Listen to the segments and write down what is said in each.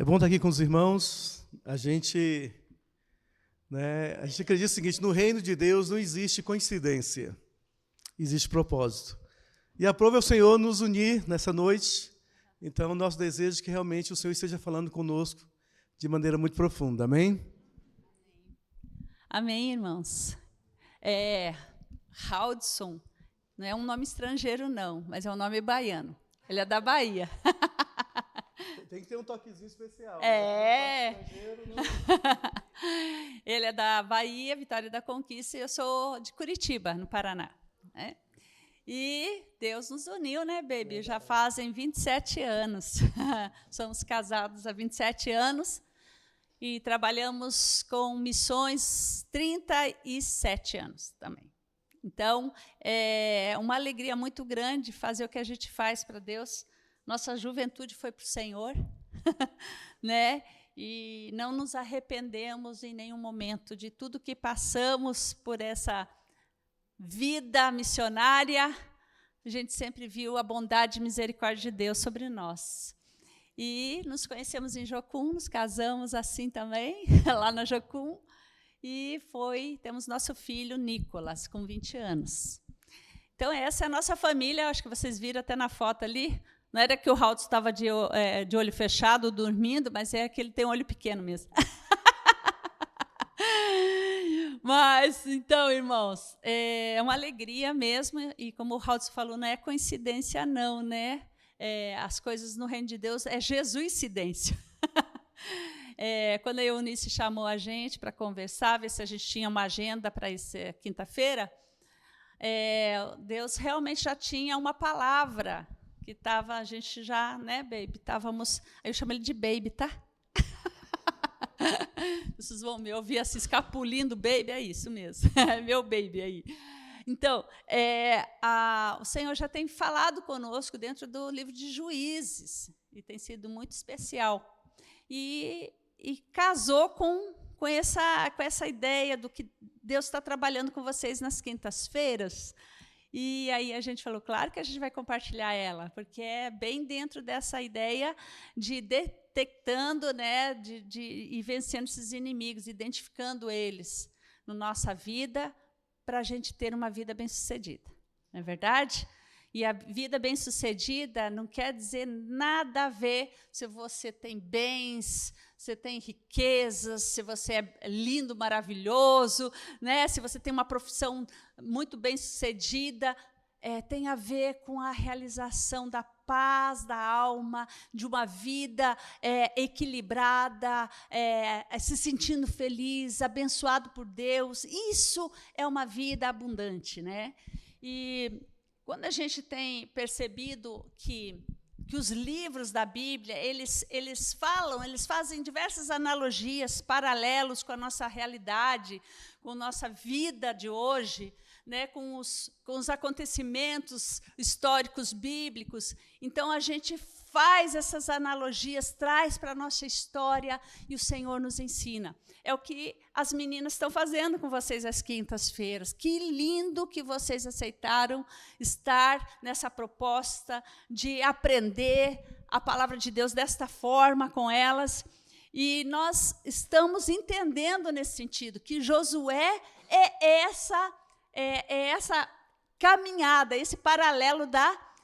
É bom estar aqui com os irmãos. A gente acredita o seguinte: no reino de Deus não existe coincidência, existe propósito. E aprove ao Senhor nos unir nessa noite. Então, nosso desejo é que realmente o Senhor esteja falando conosco de maneira muito profunda. Amém? Amém, irmãos. Haldson não é um nome estrangeiro, não, mas é um nome baiano. Ele é da Bahia. Tem que ter um toquezinho especial. É. Né? Ele é da Bahia, Vitória da Conquista, e eu sou de Curitiba, no Paraná. Né? E Deus nos uniu, né, baby? Já fazem 27 anos. Somos casados há 27 anos e trabalhamos com missões 37 anos também. Então, é uma alegria muito grande fazer o que a gente faz para Deus. Nossa juventude foi para o Senhor, né? E não nos arrependemos em nenhum momento de tudo que passamos por essa vida missionária. A gente sempre viu a bondade e misericórdia de Deus sobre nós. E nos conhecemos em Jocum, nos casamos assim também, lá na Jocum, e temos nosso filho, Nicolas, com 20 anos. Então, essa é a nossa família, acho que vocês viram até na foto ali. Não era que o Raul estava de olho fechado, dormindo, mas é que ele tem um olho pequeno mesmo. Mas, então, irmãos, é uma alegria mesmo, e como o Raul falou, não é coincidência não, né? As coisas no reino de Deus é Jesuscidência. Quando a Eunice chamou a gente para conversar, ver se a gente tinha uma agenda para essa quinta-feira, Deus realmente já tinha uma palavra que estava, a gente já, né, baby, estávamos, eu chamo ele de baby, tá? Vocês vão me ouvir assim, escapulindo, baby, é isso mesmo, é meu baby aí. Então, o Senhor já tem falado conosco dentro do livro de Juízes, e tem sido muito especial. E casou com essa ideia do que Deus está trabalhando com vocês nas quintas-feiras. E aí a gente falou, claro que a gente vai compartilhar ela, porque é bem dentro dessa ideia de detectando, né, e vencendo esses inimigos, identificando eles na nossa vida, para a gente ter uma vida bem-sucedida. Não é verdade? E a vida bem-sucedida não quer dizer nada a ver se você tem bens, se tem riquezas, se você é lindo, maravilhoso, né? Se você tem uma profissão muito bem-sucedida. Tem a ver com a realização da paz da alma, de uma vida equilibrada, se sentindo feliz, abençoado por Deus. Isso é uma vida abundante, né? E quando a gente tem percebido que os livros da Bíblia, eles fazem diversas analogias, paralelos com a nossa realidade, com a nossa vida de hoje, né, com os acontecimentos históricos bíblicos. Então, a gente faz essas analogias, traz para a nossa história e o Senhor nos ensina. É o que as meninas estão fazendo com vocês às quintas-feiras. Que lindo que vocês aceitaram estar nessa proposta de aprender a palavra de Deus desta forma com elas. E nós estamos entendendo nesse sentido que Josué é essa caminhada, esse paralelo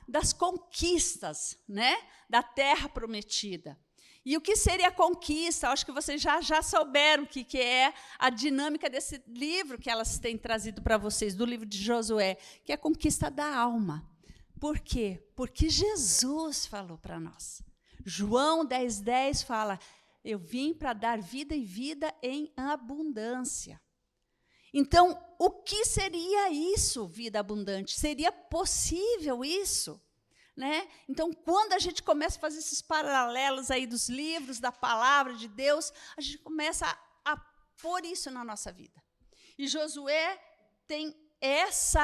das conquistas, né, da terra prometida. E o que seria a conquista? Acho que vocês já souberam o que é a dinâmica desse livro que elas têm trazido para vocês, do livro de Josué, que é a conquista da alma. Por quê? Porque Jesus falou para nós. João 10:10 fala, eu vim para dar vida e vida em abundância. Então, o que seria isso, vida abundante? Seria possível isso? Né? Então, quando a gente começa a fazer esses paralelos aí dos livros, da palavra de Deus, a gente começa a pôr isso na nossa vida. E Josué tem esse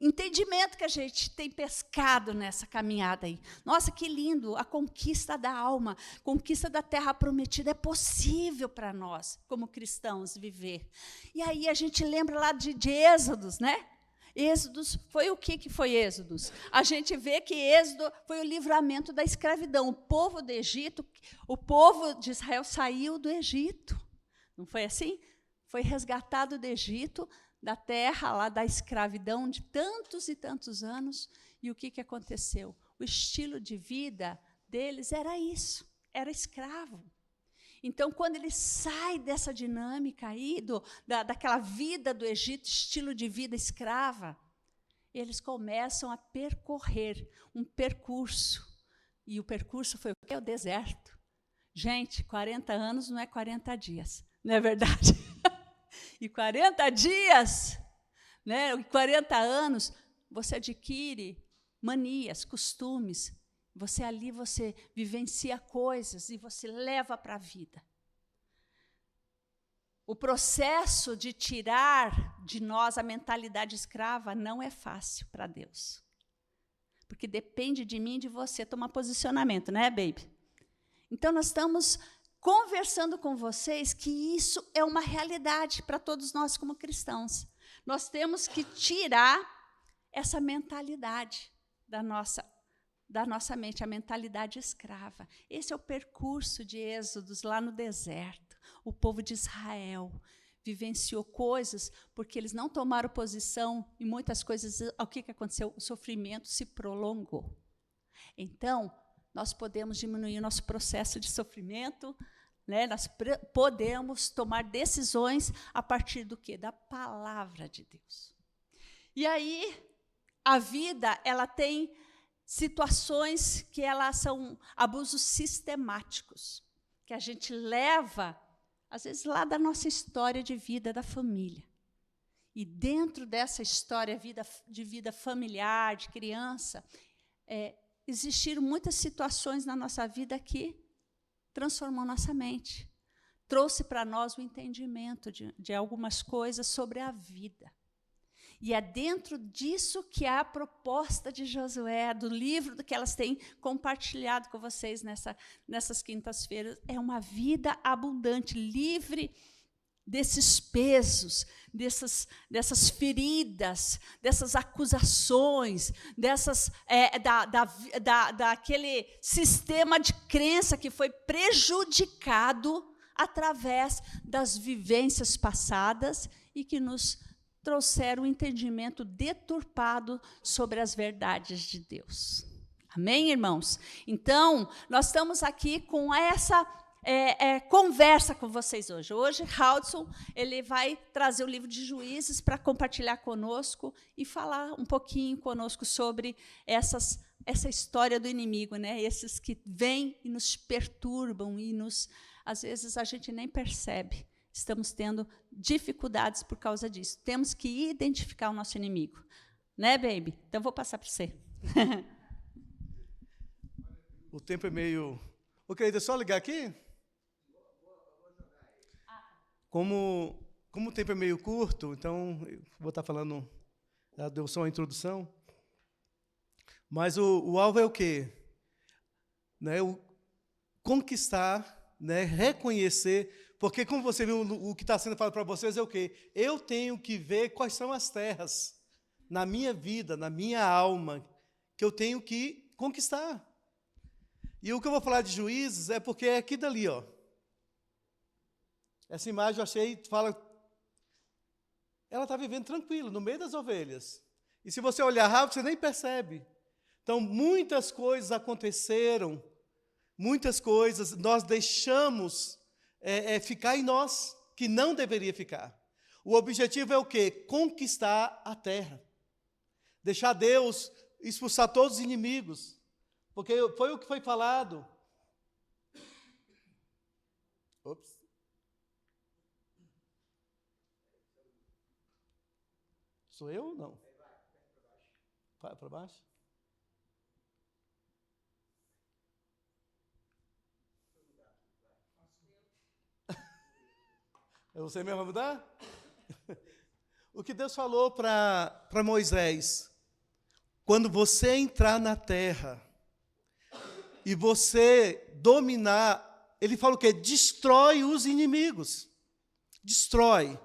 entendimento que a gente tem pescado nessa caminhada aí. Nossa, que lindo, a conquista da alma, conquista da terra prometida é possível para nós, como cristãos, viver. E aí a gente lembra lá de Êxodos, né? Êxodos foi o que foi Êxodos? A gente vê que Êxodo foi o livramento da escravidão. O povo do Egito, o povo de Israel saiu do Egito. Não foi assim? Foi resgatado do Egito, da terra lá da escravidão de tantos e tantos anos. E o que aconteceu? O estilo de vida deles era isso, era escravo. Então, quando ele sai dessa dinâmica aí, daquela vida do Egito, estilo de vida escrava, eles começam a percorrer um percurso. E o percurso foi o quê? O deserto. Gente, 40 anos não é 40 dias, não é verdade? E 40 dias, né? 40 anos, você adquire manias, costumes. Você vivencia coisas e você leva para a vida. O processo de tirar de nós a mentalidade escrava não é fácil para Deus. Porque depende de mim e de você tomar posicionamento, né, baby? Então, nós estamos conversando com vocês que isso é uma realidade para todos nós como cristãos. Nós temos que tirar essa mentalidade da nossa mente, a mentalidade escrava. Esse é o percurso de Êxodos lá no deserto. O povo de Israel vivenciou coisas porque eles não tomaram posição e muitas coisas, o que aconteceu? O sofrimento se prolongou. Então, nós podemos diminuir o nosso processo de sofrimento, né? Nós podemos tomar decisões a partir do quê? Da palavra de Deus. E aí, a vida, ela tem situações que elas são abusos sistemáticos, que a gente leva, às vezes, lá da nossa história de vida da família. E dentro dessa história de vida familiar, de criança, existiram muitas situações na nossa vida que transformou nossa mente, trouxe para nós o entendimento de algumas coisas sobre a vida. E é dentro disso que há a proposta de Josué, do livro que elas têm compartilhado com vocês nessas quintas-feiras. É uma vida abundante, livre desses pesos, dessas feridas, dessas acusações, daquele sistema de crença que foi prejudicado através das vivências passadas e que nos trouxeram um entendimento deturpado sobre as verdades de Deus. Amém, irmãos? Então, nós estamos aqui com essa conversa com vocês hoje. Hoje, Haldson, ele vai trazer o livro de Juízes para compartilhar conosco e falar um pouquinho conosco sobre essa história do inimigo, né? Esses que vêm e nos perturbam e às vezes a gente nem percebe. Estamos tendo dificuldades por causa disso. Temos que identificar o nosso inimigo. Né, baby? Então, vou passar para você. O tempo é meio... Ô, querida, é só ligar aqui? Como o tempo é meio curto, então, eu vou estar falando... Já deu só uma introdução. Mas o alvo é o quê? Né, conquistar, né, reconhecer... Porque, como você viu, o que está sendo falado para vocês é o quê? Eu tenho que ver quais são as terras na minha vida, na minha alma, que eu tenho que conquistar. E o que eu vou falar de Juízes é porque é aqui dali, ó. Essa imagem eu achei, fala... Ela está vivendo tranquila, no meio das ovelhas. E se você olhar rápido, você nem percebe. Então, muitas coisas aconteceram, muitas coisas nós deixamos... ficar em nós, que não deveria ficar. O objetivo é o quê? Conquistar a terra. Deixar Deus expulsar todos os inimigos. Porque foi o que foi falado. Ops. Sou eu ou não? Vai para baixo? Você mesmo vai mudar? O que Deus falou para Moisés, quando você entrar na terra e você dominar, ele fala o quê? Destrói os inimigos. Destrói.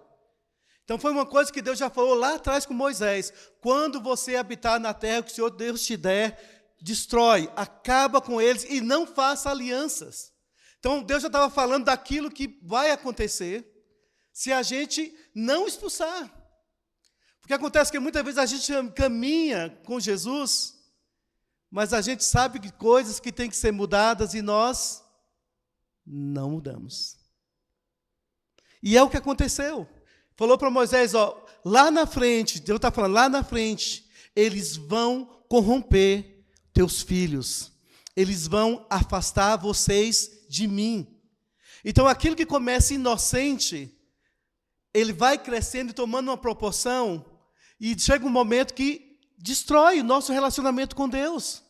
Então foi uma coisa que Deus já falou lá atrás com Moisés. Quando você habitar na terra que o Senhor Deus te der, destrói, acaba com eles e não faça alianças. Então Deus já estava falando daquilo que vai acontecer se a gente não expulsar. Porque acontece que muitas vezes a gente caminha com Jesus, mas a gente sabe que coisas que têm que ser mudadas e nós não mudamos. E é o que aconteceu. Falou para Moisés, ó, lá na frente, Deus está falando, lá na frente, eles vão corromper teus filhos. Eles vão afastar vocês de mim. Então, aquilo que começa inocente, ele vai crescendo e tomando uma proporção, e chega um momento que destrói o nosso relacionamento com Deus.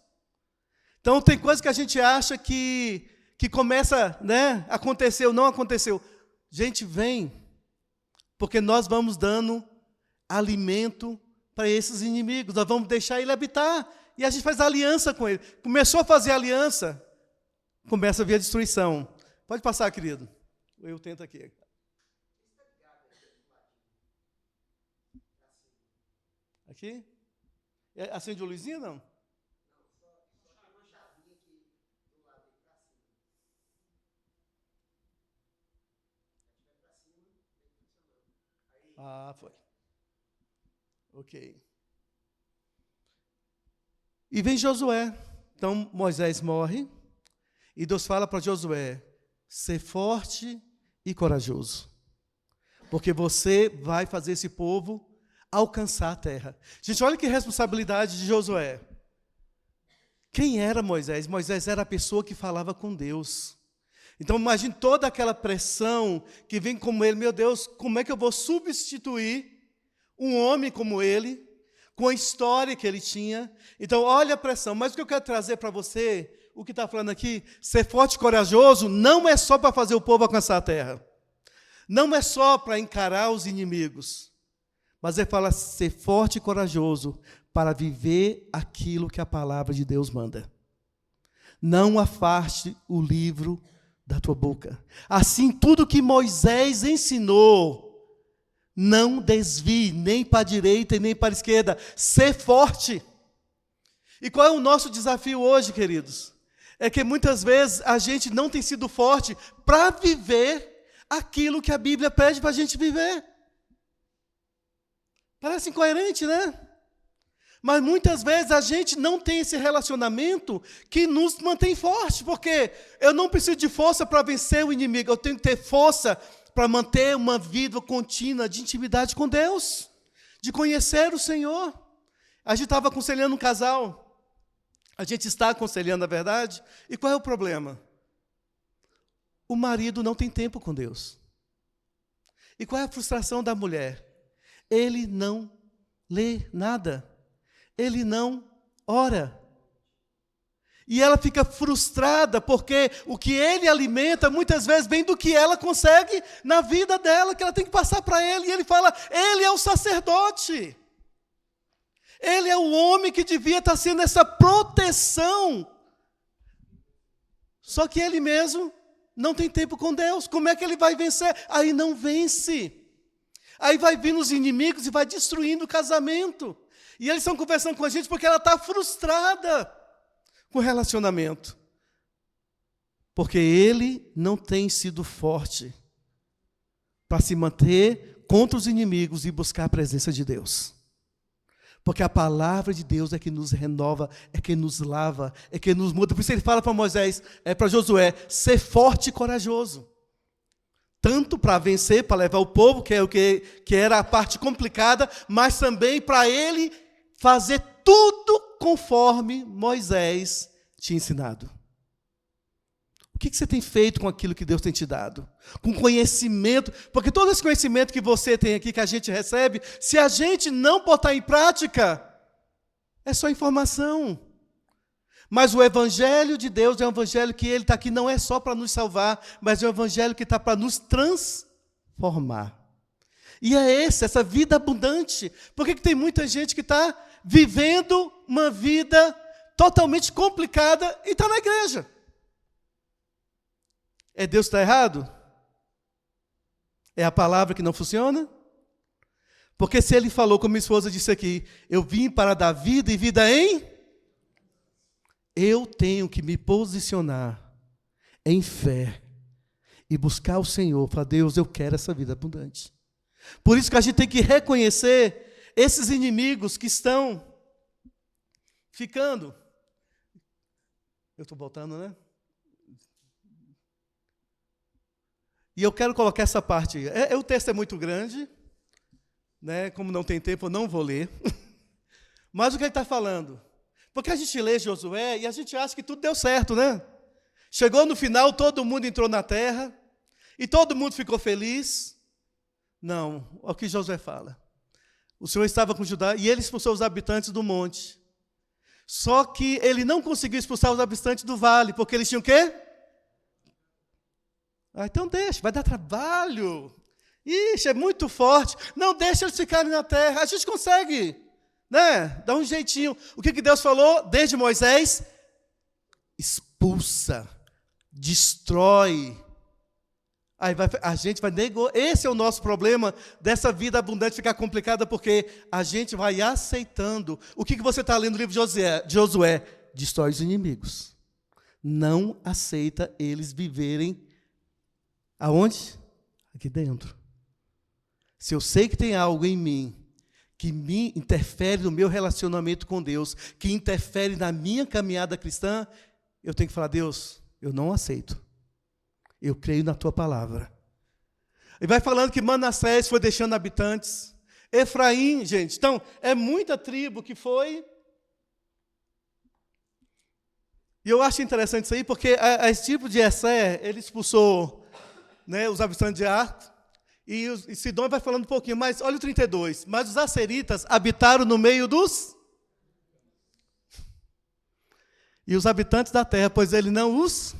Então, tem coisa que a gente acha que começa, né, aconteceu, não aconteceu. Gente, vem, porque nós vamos dando alimento para esses inimigos, nós vamos deixar ele habitar, e a gente faz aliança com ele. Começou a fazer aliança, começa a vir a destruição. Pode passar, querido. Eu tento aqui. Aqui? Acende a luzinha, não? Ah, foi. Ok. E vem Josué. Então, Moisés morre. E Deus fala para Josué, ser forte e corajoso. Porque você vai fazer esse povo alcançar a terra. Gente, olha que responsabilidade de Josué. Quem era Moisés? Moisés era a pessoa que falava com Deus. Então, imagine toda aquela pressão que vem como ele. Meu Deus, como é que eu vou substituir um homem como ele, com a história que ele tinha? Então, olha a pressão. Mas o que eu quero trazer para você, o que está falando aqui, ser forte e corajoso, não é só para fazer o povo alcançar a terra. Não é só para encarar os inimigos. Mas ele fala ser forte e corajoso para viver aquilo que a palavra de Deus manda. Não afaste o livro da tua boca. Assim, tudo que Moisés ensinou, não desvie nem para a direita e nem para a esquerda. Ser forte. E qual é o nosso desafio hoje, queridos? É que muitas vezes a gente não tem sido forte para viver aquilo que a Bíblia pede para a gente viver. Parece incoerente, né? Mas muitas vezes a gente não tem esse relacionamento que nos mantém forte, porque eu não preciso de força para vencer o inimigo, eu tenho que ter força para manter uma vida contínua de intimidade com Deus, de conhecer o Senhor. A gente estava aconselhando um casal, a gente está aconselhando, na verdade, e qual é o problema? O marido não tem tempo com Deus. E qual é a frustração da mulher? Ele não lê nada. Ele não ora. E ela fica frustrada porque o que ele alimenta muitas vezes vem do que ela consegue na vida dela, que ela tem que passar para ele. E ele fala, ele é o sacerdote. Ele é o homem que devia estar sendo essa proteção. Só que ele mesmo não tem tempo com Deus. Como é que ele vai vencer? Aí não vence. Aí vai vindo os inimigos e vai destruindo o casamento. E eles estão conversando com a gente porque ela está frustrada com o relacionamento. Porque ele não tem sido forte para se manter contra os inimigos e buscar a presença de Deus. Porque a palavra de Deus é que nos renova, é que nos lava, é que nos muda. Por isso ele fala para Moisés, para Josué, ser forte e corajoso. Tanto para vencer, para levar o povo, que é o que era a parte complicada, mas também para ele fazer tudo conforme Moisés tinha ensinado. O que você tem feito com aquilo que Deus tem te dado? Com conhecimento, porque todo esse conhecimento que você tem aqui, que a gente recebe, se a gente não botar em prática, é só informação. Mas o Evangelho de Deus é um Evangelho que ele está aqui não é só para nos salvar, mas é um Evangelho que está para nos transformar. E é essa vida abundante. Por que tem muita gente que está vivendo uma vida totalmente complicada e está na igreja? É Deus que está errado? É a palavra que não funciona? Porque se ele falou, como minha esposa disse aqui, eu vim para dar vida e vida em... Eu tenho que me posicionar em fé e buscar o Senhor. Falar, Deus, eu quero essa vida abundante. Por isso que a gente tem que reconhecer esses inimigos que estão ficando. Eu estou voltando, né? E eu quero colocar essa parte. O texto é muito grande, né? Como não tem tempo, eu não vou ler. Mas o que ele está falando? Porque a gente lê Josué e a gente acha que tudo deu certo, né? Chegou no final, todo mundo entrou na terra e todo mundo ficou feliz. Não, é o que Josué fala. O Senhor estava com Judá e ele expulsou os habitantes do monte. Só que ele não conseguiu expulsar os habitantes do vale, porque eles tinham o quê? Então deixa, vai dar trabalho. Ixi, é muito forte. Não, deixa eles ficarem na terra. A gente consegue, né? Dá um jeitinho. O que Deus falou desde Moisés? Expulsa, destrói. Aí a gente vai negociar. Esse é o nosso problema dessa vida abundante ficar complicada, porque a gente vai aceitando. O que você está lendo no livro de Josué? Destrói os inimigos. Não aceita eles viverem aonde? Aqui dentro. Se eu sei que tem algo em mim que me interfere no meu relacionamento com Deus, que interfere na minha caminhada cristã, eu tenho que falar, Deus, eu não aceito. Eu creio na tua palavra. E vai falando que Manassés foi deixando habitantes. Efraim, gente, então, é muita tribo que foi. E eu acho interessante isso aí, porque esse tipo de Essé, ele expulsou, né, os habitantes de Ar, e Sidom vai falando um pouquinho, mas olha o 32. Mas os asseritas habitaram no meio dos... E os habitantes da terra, pois ele não os...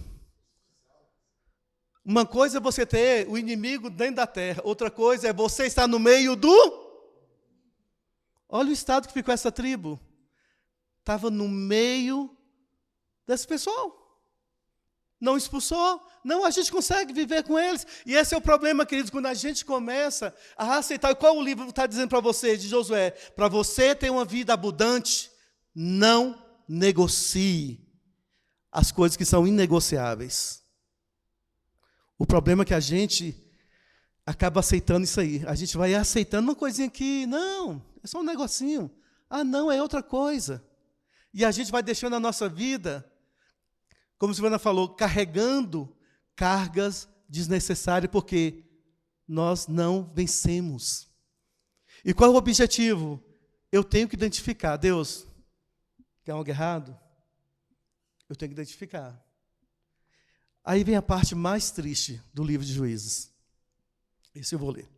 Uma coisa é você ter o inimigo dentro da terra, outra coisa é você estar no meio do... Olha o estado que ficou essa tribo. Estava no meio desse pessoal. Não expulsou. Não, a gente consegue viver com eles. E esse é o problema, queridos, quando a gente começa a aceitar. E qual o livro está dizendo para você, de Josué? Para você ter uma vida abundante, não negocie as coisas que são inegociáveis. O problema é que a gente acaba aceitando isso aí. A gente vai aceitando uma coisinha aqui. Não, é só um negocinho. Ah, não, é outra coisa. E a gente vai deixando a nossa vida, como a Silvana falou, carregando cargas desnecessárias, porque nós não vencemos. E qual é o objetivo? Eu tenho que identificar. Deus, tem algo errado? Eu tenho que identificar. Aí vem a parte mais triste do livro de Juízes. Esse eu vou ler.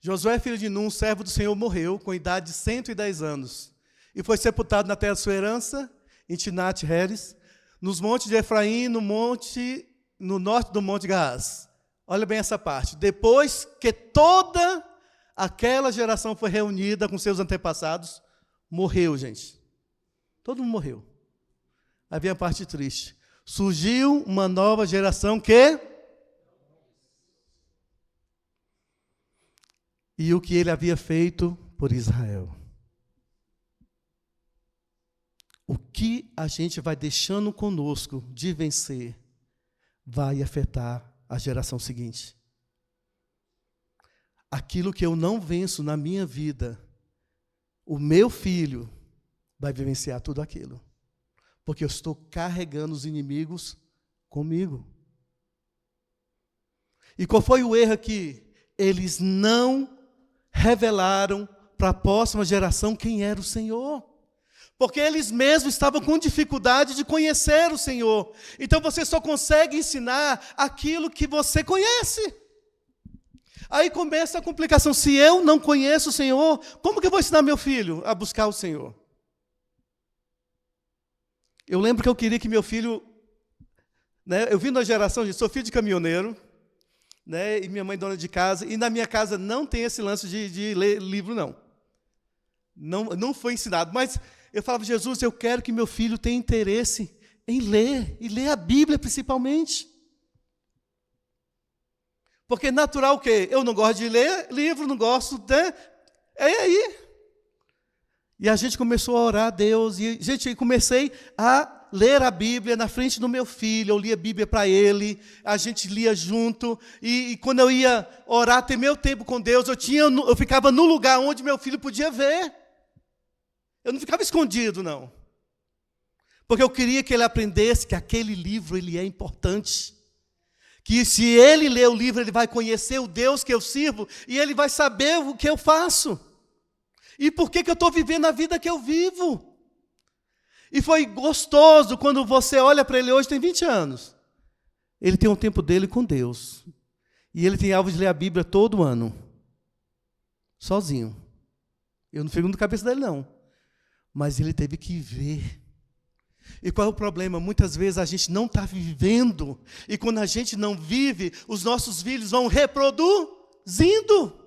Josué, filho de Num, servo do Senhor, morreu com idade de 110 anos e foi sepultado na terra de sua herança, em Timnat-Heres, nos montes de Efraim, no norte do monte Gaás. Olha bem essa parte. Depois que toda aquela geração foi reunida com seus antepassados, morreu, gente. Todo mundo morreu. Aí vem a parte triste. Surgiu uma nova geração que... E o que ele havia feito por Israel. O que a gente vai deixando conosco de vencer vai afetar a geração seguinte. Aquilo que eu não venço na minha vida, o meu filho vai vivenciar tudo aquilo. Porque eu estou carregando os inimigos comigo. E qual foi o erro aqui? Eles não revelaram para a próxima geração quem era o Senhor. Porque eles mesmos estavam com dificuldade de conhecer o Senhor. Então você só consegue ensinar aquilo que você conhece. Aí começa a complicação. Se eu não conheço o Senhor, como que eu vou ensinar meu filho a buscar o Senhor? Eu lembro que eu queria que meu filho, né, eu vim da geração, sou filho de caminhoneiro, né, e minha mãe dona de casa, e na minha casa não tem esse lance de ler livro, não. Não foi ensinado, mas eu falava, Jesus, eu quero que meu filho tenha interesse em ler, e ler a Bíblia principalmente. Porque natural o quê? Eu não gosto de ler livro, não gosto, né? É aí. E a gente começou a orar a Deus, e, gente, eu comecei a ler a Bíblia na frente do meu filho, eu lia a Bíblia para ele, a gente lia junto, e quando eu ia orar, ter meu tempo com Deus, eu ficava no lugar onde meu filho podia ver. Eu não ficava escondido, não. Porque eu queria que ele aprendesse que aquele livro ele é importante. Que se ele ler o livro, ele vai conhecer o Deus que eu sirvo, e ele vai saber o que eu faço. E por que eu estou vivendo a vida que eu vivo? E foi gostoso quando você olha para ele hoje, tem 20 anos. Ele tem um tempo dele com Deus. E ele tem alvo de ler a Bíblia todo ano. Sozinho. Eu não fico na cabeça dele, não. Mas ele teve que ver. E qual é o problema? Muitas vezes a gente não está vivendo. E quando a gente não vive, os nossos filhos vão reproduzindo.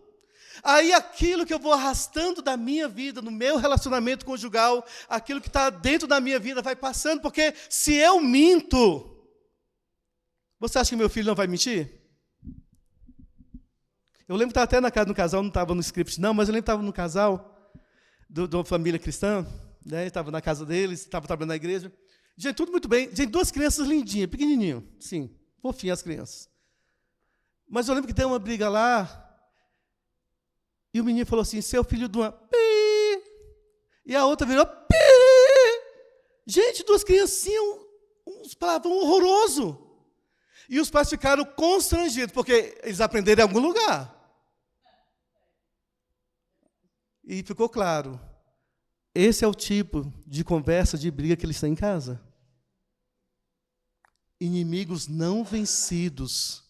Aí aquilo que eu vou arrastando da minha vida, no meu relacionamento conjugal, aquilo que está dentro da minha vida vai passando, porque se eu minto, você acha que meu filho não vai mentir? Eu lembro que estava até na casa do casal, não estava no script não, mas eu lembro que estava no casal, de uma família cristã, né? Estava na casa deles, estava trabalhando na igreja. Gente, tudo muito bem. Gente, 2 crianças lindinhas, pequenininho, sim, fofinhas as crianças. Mas eu lembro que deu uma briga lá, e o menino falou assim, seu filho de uma pi, e a outra virou pi. Gente, 2 criancinhas, uns palavrão horroroso. E os pais ficaram constrangidos, porque eles aprenderam em algum lugar. E ficou claro, esse é o tipo de conversa, de briga que eles têm em casa. Inimigos não vencidos,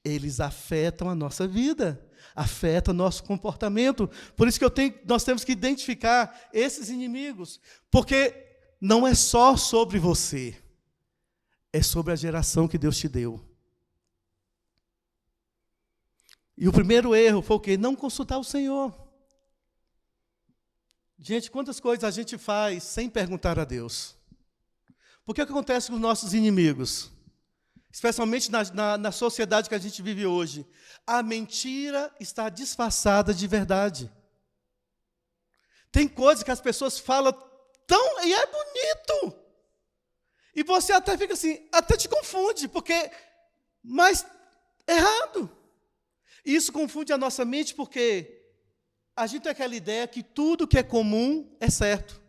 eles afetam a nossa vida. Afeta o nosso comportamento. Por isso que nós temos que identificar esses inimigos. Porque não é só sobre você. É sobre a geração que Deus te deu. E o primeiro erro foi o quê? Não consultar o Senhor. Gente, quantas coisas a gente faz sem perguntar a Deus? Por que acontece com os nossos inimigos? Especialmente na sociedade que a gente vive hoje. A mentira está disfarçada de verdade. Tem coisas que as pessoas falam tão... E é bonito. E você até fica assim, até te confunde, porque... Mas, errado. E isso confunde a nossa mente, porque a gente tem aquela ideia que tudo que é comum é certo.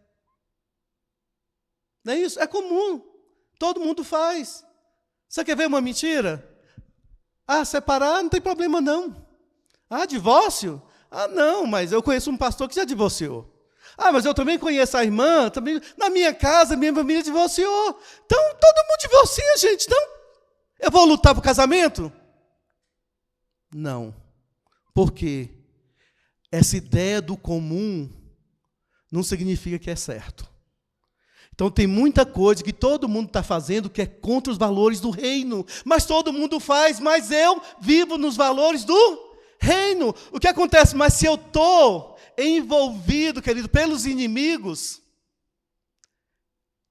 Não é isso? É comum. Todo mundo faz. Você quer ver uma mentira? Ah, separar não tem problema não. Ah, divórcio? Ah, não, mas eu conheço um pastor que já divorciou. Ah, mas eu também conheço a irmã, também na minha casa, minha família divorciou. Então, todo mundo divorcia, gente. Então, eu vou lutar para o casamento? Não. Por quê? Essa ideia do comum não significa que é certo. Então, tem muita coisa que todo mundo está fazendo que é contra os valores do reino. Mas todo mundo faz, mas eu vivo nos valores do reino. O que acontece? Mas se eu estou envolvido, querido, pelos inimigos,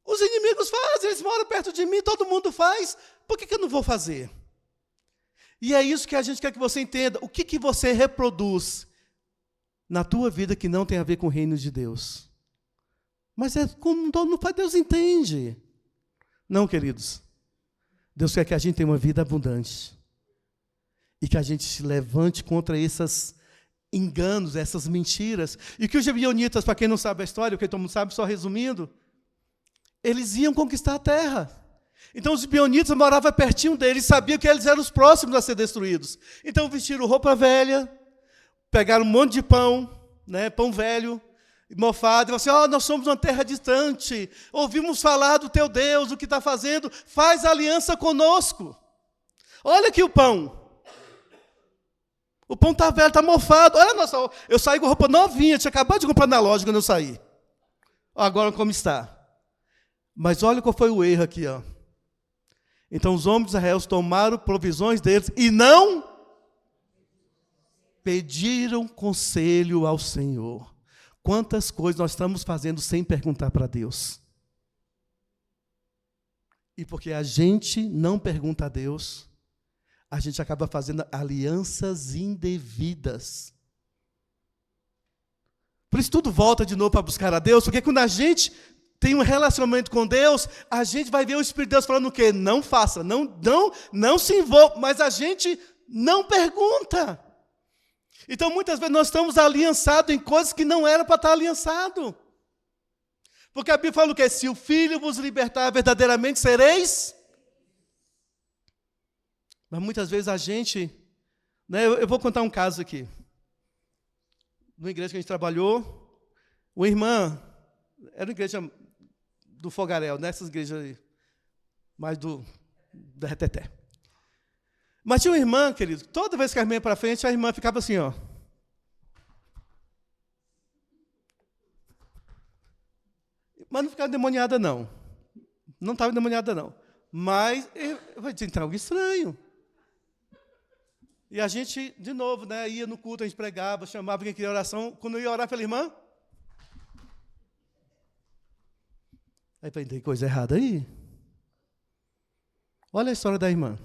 os inimigos fazem, eles moram perto de mim, todo mundo faz, por que eu não vou fazer? E é isso que a gente quer que você entenda. O que você reproduz na tua vida que não tem a ver com o reino de Deus? Mas é como todo mundo, Deus entende. Não, queridos. Deus quer que a gente tenha uma vida abundante. E que a gente se levante contra esses enganos, essas mentiras. E que os gibeonitas, para quem não sabe a história, o que todo mundo sabe, só resumindo, eles iam conquistar a terra. Então os gibeonitas moravam pertinho deles, sabiam que eles eram os próximos a ser destruídos. Então vestiram roupa velha, pegaram um monte de pão, né, pão velho, mofado, e falaram assim, nós somos uma terra distante, ouvimos falar do teu Deus, o que está fazendo, faz aliança conosco. Olha aqui o pão. O pão está velho, está mofado. Olha, nossa, eu saí com roupa novinha, tinha acabado de comprar na loja quando eu saí. Agora como está. Mas olha qual foi o erro aqui. Então os homens de Israel tomaram provisões deles e não pediram conselho ao Senhor. Quantas coisas nós estamos fazendo sem perguntar para Deus? E porque a gente não pergunta a Deus, a gente acaba fazendo alianças indevidas. Por isso tudo volta de novo para buscar a Deus, porque quando a gente tem um relacionamento com Deus, a gente vai ver o Espírito de Deus falando o quê? Não faça, não se envolva, mas a gente não pergunta. Então, muitas vezes, nós estamos aliançados em coisas que não era para estar aliançado. Porque a Bíblia fala o quê? Se o Filho vos libertar, verdadeiramente sereis. Mas muitas vezes a gente... Né, eu vou contar um caso aqui. Numa igreja que a gente trabalhou, uma irmã, era uma igreja do Fogaréu, nessas igrejas aí, mais da Reteté. Mas tinha uma irmã, querido, toda vez que a irmã ia para frente, a irmã ficava assim, ó. Mas não ficava endemoniada, não. Não estava endemoniada, não. Mas, eu falei, tem algo estranho. E a gente, de novo, né, ia no culto, a gente pregava, chamava quem queria oração. Quando eu ia orar, eu falei, irmã? Aí eu falei, tem coisa errada aí. Olha a história da irmã.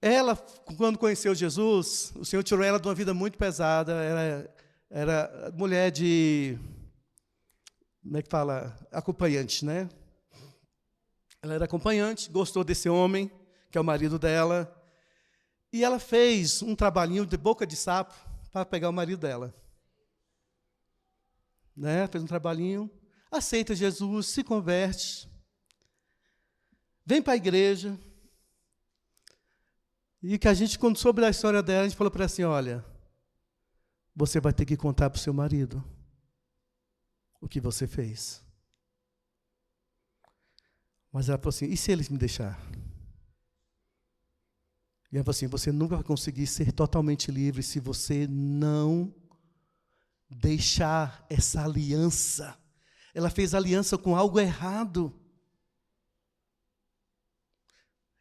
Ela, quando conheceu Jesus, o Senhor tirou ela de uma vida muito pesada. Era mulher de... Como é que fala? Acompanhante, né? Ela era acompanhante, gostou desse homem, que é o marido dela, e ela fez um trabalhinho de boca de sapo para pegar o marido dela. Né? Fez um trabalhinho, aceita Jesus, se converte, vem para a igreja, e que a gente, quando soube da história dela, a gente falou para ela assim, olha, você vai ter que contar para o seu marido o que você fez. Mas ela falou assim, e se eles me deixar? E ela falou assim, você nunca vai conseguir ser totalmente livre se você não deixar essa aliança. Ela fez aliança com algo errado.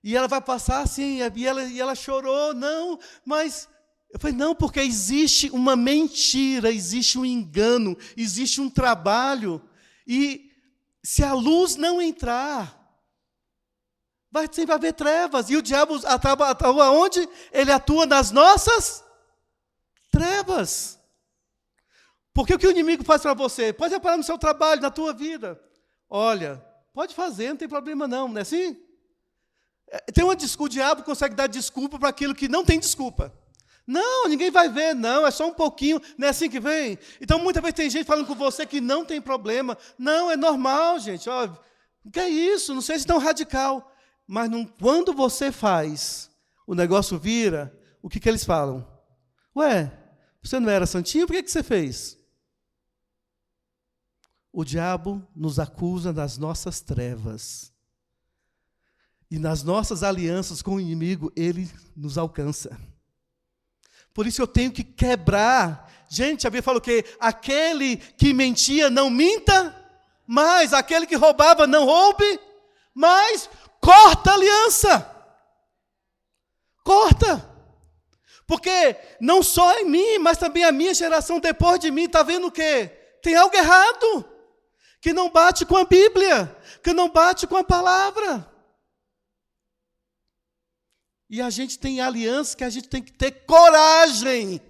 E ela vai passar assim, e ela chorou, não, mas... Eu falei, não, porque existe uma mentira, existe um engano, existe um trabalho, e se a luz não entrar, sempre vai haver trevas, e o diabo atua onde? Ele atua nas nossas trevas. Porque o que o inimigo faz para você? Pode reparar no seu trabalho, na tua vida. Olha, pode fazer, não tem problema não é assim? O diabo consegue dar desculpa para aquilo que não tem desculpa. Não, ninguém vai ver, não, é só um pouquinho, não é assim que vem? Então, muitas vezes tem gente falando com você que não tem problema. Não, é normal, gente. Ó, o que é isso? Não seja tão radical. Mas quando você faz, o negócio vira, o que eles falam? Ué, você não era santinho? Por que você fez? O diabo nos acusa das nossas trevas. E nas nossas alianças com o inimigo, ele nos alcança. Por isso eu tenho que quebrar. Gente, a Bíblia fala o quê? Aquele que mentia, não minta, mas aquele que roubava, não roube, mas corta a aliança. Corta. Porque não só em mim, mas também a minha geração depois de mim está vendo o quê? Tem algo errado. Que não bate com a Bíblia, que não bate com a palavra. E a gente tem aliança que a gente tem que ter coragem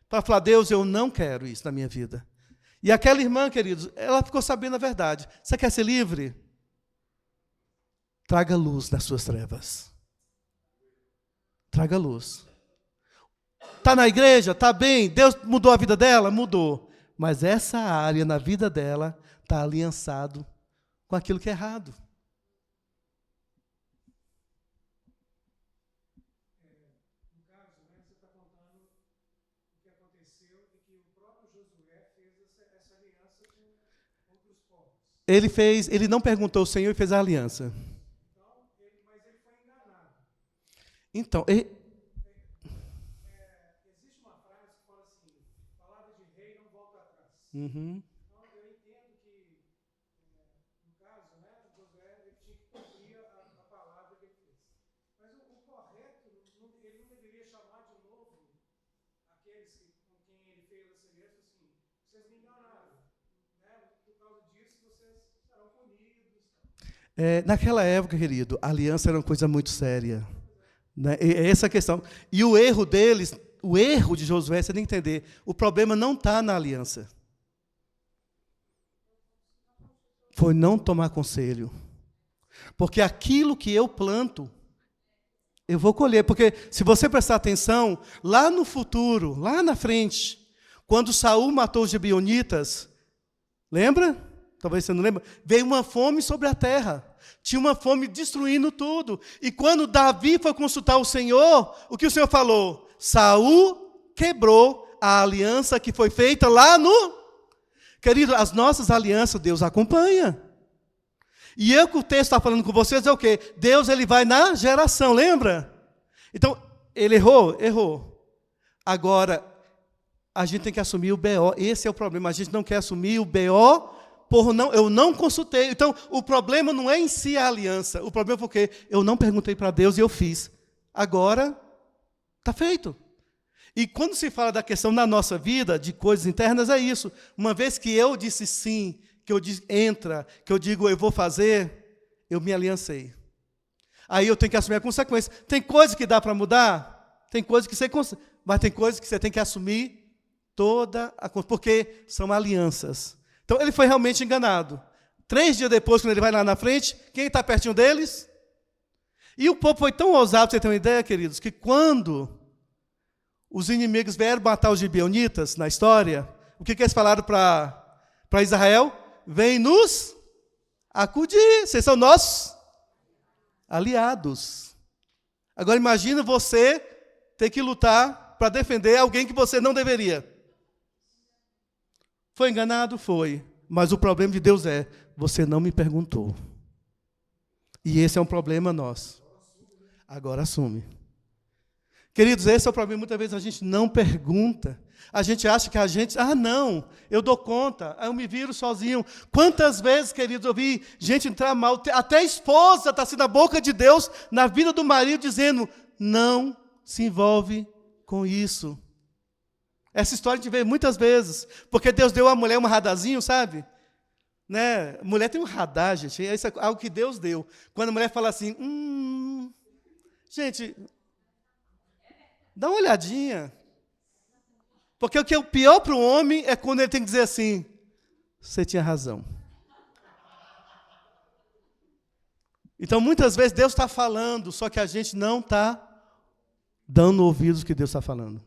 para falar, Deus, eu não quero isso na minha vida. E aquela irmã, queridos, ela ficou sabendo a verdade. Você quer ser livre? Traga luz nas suas trevas. Traga luz. Está na igreja? Está bem. Deus mudou a vida dela? Mudou. Mas essa área na vida dela está aliançado com aquilo que é errado. Ele não perguntou ao Senhor e fez a aliança. Mas ele foi enganado. Então, Existe uma frase que fala assim, palavra de rei não volta atrás. Uhum. Então, eu entendo que, no caso, né, Josué, ele tinha que cumprir a palavra que ele fez. Mas o correto, ele não deveria chamar de novo aqueles com quem ele fez essa aliança, assim, vocês me enganaram. Né? Por causa disso, vocês serão punidos. Naquela época, querido, a aliança era uma coisa muito séria. Né? Essa é a questão. E o erro deles, o erro de Josué, você tem que entender, o problema não está na aliança. Foi não tomar conselho. Porque aquilo que eu planto, eu vou colher. Porque se você prestar atenção, lá no futuro, lá na frente, quando Saul matou os gibeonitas, lembra? Talvez você não lembre. Veio uma fome sobre a terra. Tinha uma fome destruindo tudo. E quando Davi foi consultar o Senhor, o que o Senhor falou? Saul quebrou a aliança que foi feita lá no... Querido, as nossas alianças, Deus acompanha. E eu que o texto está falando com vocês é o quê? Deus, ele vai na geração, lembra? Então, ele errou? Errou. Agora, a gente tem que assumir o BO. Esse é o problema. A gente não quer assumir o BO eu não consultei. Então, o problema não é em si a aliança. O problema foi porque eu não perguntei para Deus e eu fiz. Agora, está feito. E quando se fala da questão na nossa vida, de coisas internas, é isso. Uma vez que eu disse sim, que eu disse entra, que eu digo eu vou fazer, eu me aliancei. Aí eu tenho que assumir a consequência. Tem coisa que dá para mudar? Tem coisa que você consegue. Mas tem coisas que você tem que assumir toda a consequência. Porque são alianças. Então, ele foi realmente enganado. 3 dias depois, quando ele vai lá na frente, quem está pertinho deles? E o povo foi tão ousado, para você ter uma ideia, queridos, que quando os inimigos vieram matar os gibeonitas na história, o que eles falaram para Israel? Vem nos acudir, vocês são nossos aliados. Agora imagina você ter que lutar para defender alguém que você não deveria. Foi enganado? Foi. Mas o problema de Deus é, você não me perguntou. E esse é um problema nosso. Agora assume. Queridos, esse é o problema. Muitas vezes a gente não pergunta. A gente acha que a gente... não, eu dou conta. Eu me viro sozinho. Quantas vezes, queridos, eu vi gente entrar mal. Até a esposa está assim na boca de Deus, na vida do marido, dizendo, não se envolve com isso. Essa história a gente vê muitas vezes. Porque Deus deu à mulher um radarzinho, sabe? Né? A mulher tem um radar, gente. Isso é algo que Deus deu. Quando a mulher fala assim, gente... Dá uma olhadinha. Porque o que é o pior para o homem é quando ele tem que dizer assim, você tinha razão. Então, muitas vezes, Deus está falando, só que a gente não está dando ouvidos ao que Deus está falando.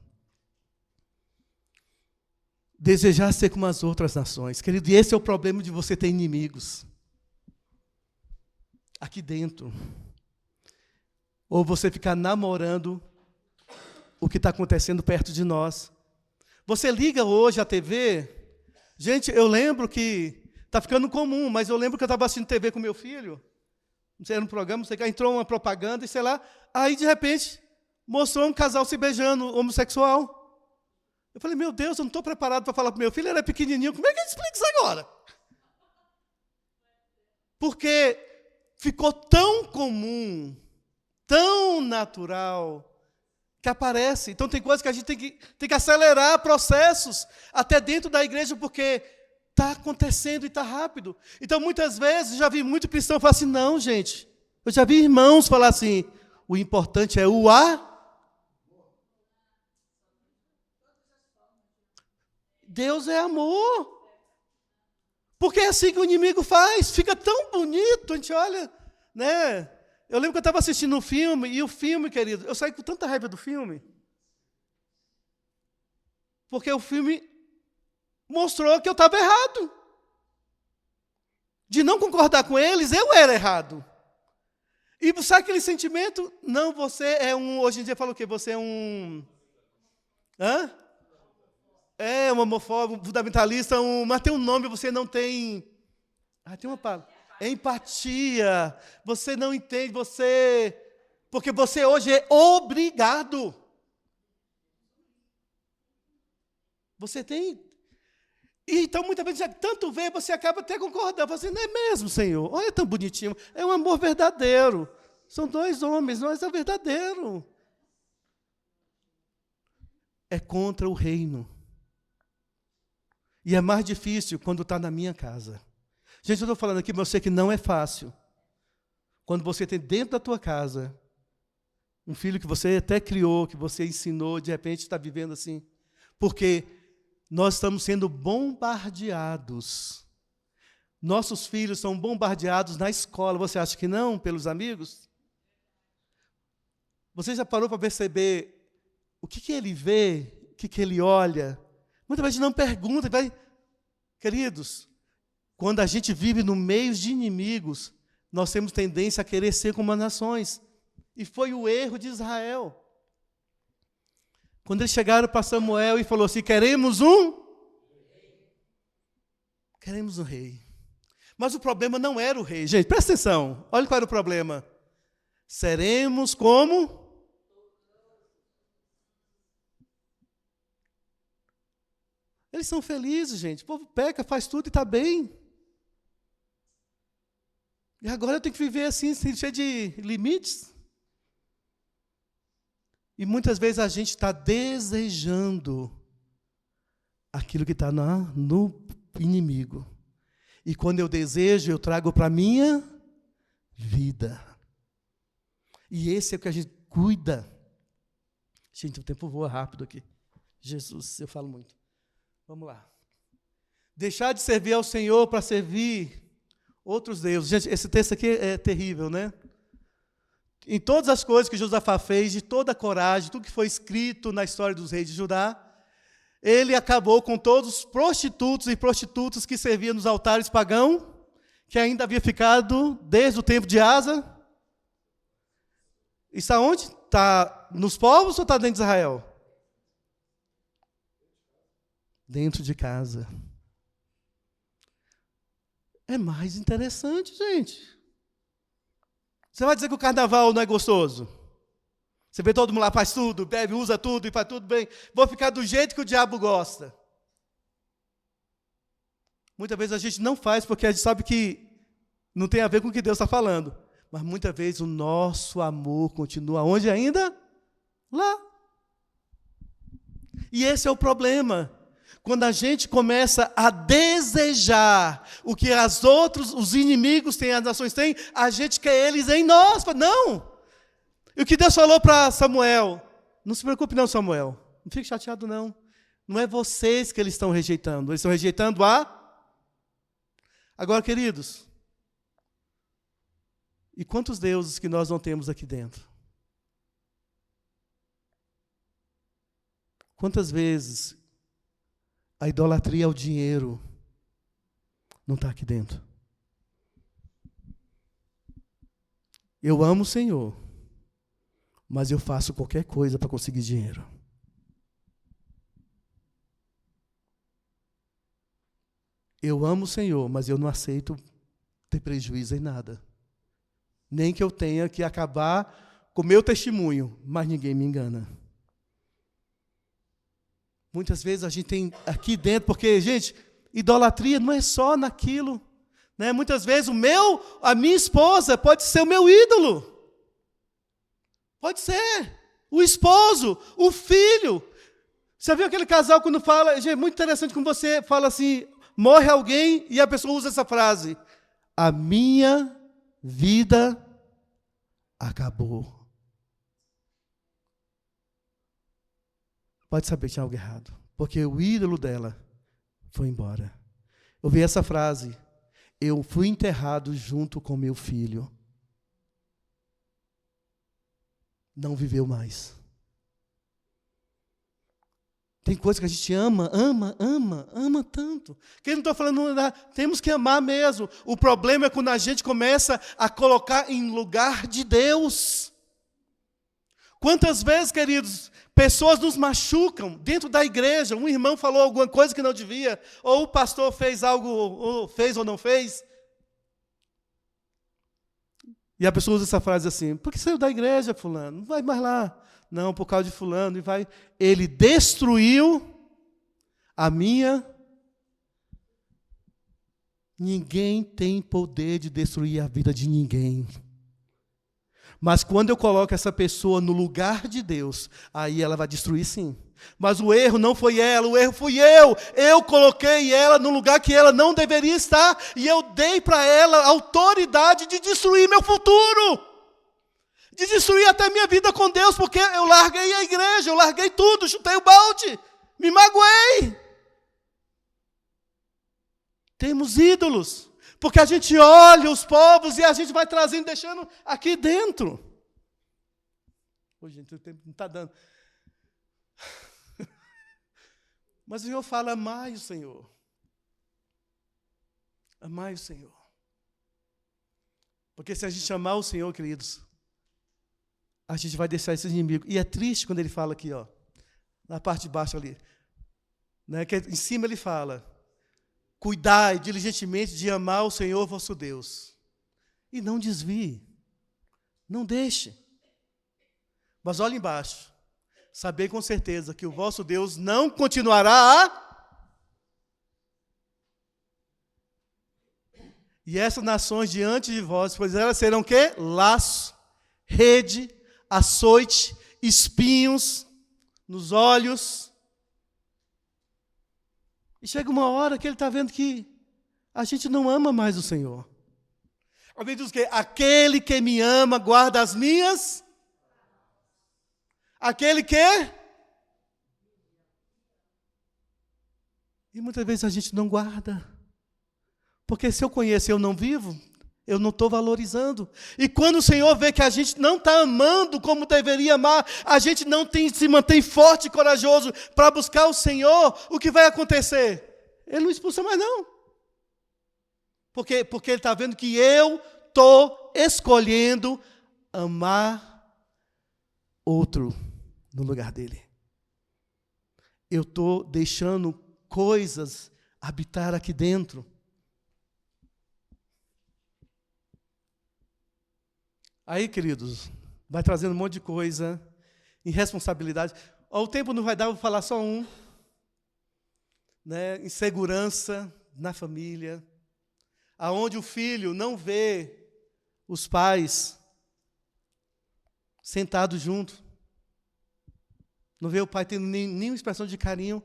Desejar ser como as outras nações. Querido, e esse é o problema de você ter inimigos. Aqui dentro. Ou você ficar namorando o que está acontecendo perto de nós. Você liga hoje a TV, gente, eu lembro que está ficando comum, mas eu lembro que eu estava assistindo TV com meu filho, não sei, era um programa, não sei, entrou uma propaganda, e sei lá, aí de repente mostrou um casal se beijando, homossexual. Eu falei, meu Deus, eu não estou preparado para falar para o meu filho, ele é pequenininho, como é que eu explico isso agora? Porque ficou tão comum, tão natural, que aparece. Então, tem coisas que a gente tem que acelerar processos, até dentro da igreja, porque está acontecendo e está rápido. Então, muitas vezes, já vi muito cristão falar assim, não, gente, eu já vi irmãos falar assim, o importante é o Deus é amor. Porque é assim que o inimigo faz, fica tão bonito, a gente olha, né? Eu lembro que eu estava assistindo um filme, e o filme, querido, eu saí com tanta raiva do filme. Porque o filme mostrou que eu estava errado. De não concordar com eles, eu era errado. E sabe aquele sentimento? Não, você é um... Hoje em dia fala o quê? Você é um... É um homofóbico, fundamentalista, mas tem um nome, você não tem... tem uma palavra. Empatia. Você não entende, porque você hoje é obrigado. Você tem... E então, muitas vezes, tanto vê, você acaba até concordando. Você não é mesmo, Senhor? Olha, tão bonitinho. É um amor verdadeiro. São 2 homens, mas é verdadeiro. É contra o reino. E é mais difícil quando está na minha casa. Gente, eu estou falando aqui, mas eu sei que não é fácil. quando você tem dentro da tua casa um filho que você até criou, que você ensinou, de repente está vivendo assim. Porque nós estamos sendo bombardeados. Nossos filhos são bombardeados na escola. Você acha que não? Pelos amigos? Você já parou para perceber o que ele vê, o que ele olha? Muitas vezes não pergunta. Queridos, quando a gente vive no meio de inimigos, nós temos tendência a querer ser como as nações. E foi o erro de Israel. Quando eles chegaram para Samuel e falou assim, queremos um rei. Mas o problema não era o rei. Gente, presta atenção. Olha qual era o problema. Seremos como? Eles são felizes, gente. O povo peca, faz tudo e está bem. E agora eu tenho que viver assim, cheio de limites. E muitas vezes a gente está desejando aquilo que está no inimigo. E quando eu desejo, eu trago para a minha vida. E esse é o que a gente cuida. Gente, o tempo voa rápido aqui. Jesus, eu falo muito. Vamos lá. Deixar de servir ao Senhor para servir outros deuses. Gente, esse texto aqui é terrível, né? Em todas as coisas que Josafá fez, de toda a coragem, tudo que foi escrito na história dos reis de Judá, ele acabou com todos os prostitutos e prostitutas que serviam nos altares pagãos, que ainda havia ficado desde o tempo de Asa. Está onde? Está nos povos ou está dentro de Israel? Dentro de casa. É mais interessante, gente. Você vai dizer que o carnaval não é gostoso? Você vê todo mundo lá, faz tudo, bebe, usa tudo e faz tudo bem. Vou ficar do jeito que o diabo gosta. Muitas vezes a gente não faz porque a gente sabe que não tem a ver com o que Deus está falando. Mas muitas vezes o nosso amor continua onde ainda? Lá. E esse é o problema. Quando a gente começa a desejar o que os inimigos têm, as nações têm, a gente quer eles em nós. Não! E o que Deus falou para Samuel? Não se preocupe não, Samuel. Não fique chateado não. Não é vocês que eles estão rejeitando. Eles estão rejeitando Agora, queridos, e quantos deuses que nós não temos aqui dentro? Quantas vezes a idolatria ao dinheiro não está aqui dentro? Eu amo o Senhor, mas eu faço qualquer coisa para conseguir dinheiro. Eu amo o Senhor, mas eu não aceito ter prejuízo em nada. Nem que eu tenha que acabar com o meu testemunho, mas ninguém me engana. Muitas vezes a gente tem aqui dentro, porque, gente, idolatria não é só naquilo. Né? Muitas vezes a minha esposa pode ser o meu ídolo. Pode ser. O esposo, o filho. Você viu aquele casal quando fala, gente, é muito interessante quando você fala assim, morre alguém e a pessoa usa essa frase. A minha vida acabou. Pode saber que tinha algo errado, porque o ídolo dela foi embora. Eu vi essa frase, eu fui enterrado junto com meu filho. Não viveu mais. Tem coisa que a gente ama tanto. Que eu não estou falando, temos que amar mesmo. O problema é quando a gente começa a colocar em lugar de Deus. Quantas vezes, queridos, pessoas nos machucam dentro da igreja, um irmão falou alguma coisa que não devia, ou o pastor fez algo, ou fez ou não fez. E a pessoa usa essa frase assim, por que saiu da igreja, fulano? Não vai mais lá. Não, por causa de fulano. E vai. Ele destruiu a minha. Ninguém tem poder de destruir a vida de ninguém. Mas quando eu coloco essa pessoa no lugar de Deus, aí ela vai destruir sim. Mas o erro não foi ela, o erro fui eu. Eu coloquei ela no lugar que ela não deveria estar. E eu dei para ela a autoridade de destruir meu futuro. De destruir até minha vida com Deus, porque eu larguei a igreja, eu larguei tudo, chutei o balde, me magoei. Temos ídolos, porque a gente olha os povos e a gente vai trazendo, deixando aqui dentro. Hoje, gente, o tempo não está dando. Mas o Senhor fala, amai o Senhor. Amai o Senhor. Porque se a gente amar o Senhor, queridos, a gente vai deixar esse inimigo. E é triste quando ele fala aqui, ó, na parte de baixo ali. Né, que em cima ele fala, cuidai diligentemente de amar o Senhor vosso Deus. E não desvie. Não deixe. Mas olha embaixo. Sabei com certeza que o vosso Deus não continuará a... E essas nações diante de vós, pois elas serão o quê? Laço, rede, açoite, espinhos nos olhos. E chega uma hora que ele está vendo que a gente não ama mais o Senhor. Alguém diz que aquele que me ama guarda as minhas... Aquele que... E muitas vezes a gente não guarda. Porque se eu conheço e eu não vivo, eu não estou valorizando. E quando o Senhor vê que a gente não está amando como deveria amar, a gente não se mantém forte e corajoso para buscar o Senhor, o que vai acontecer? Ele não expulsa mais não. Porque ele está vendo que eu estou escolhendo amar outro no lugar dele. Eu estou deixando coisas habitar aqui dentro. Aí, queridos, vai trazendo um monte de coisa, irresponsabilidade. O tempo não vai dar, vou falar só um. Né? Insegurança na família, aonde o filho não vê os pais sentados juntos. Não vê o pai tendo nenhuma expressão de carinho.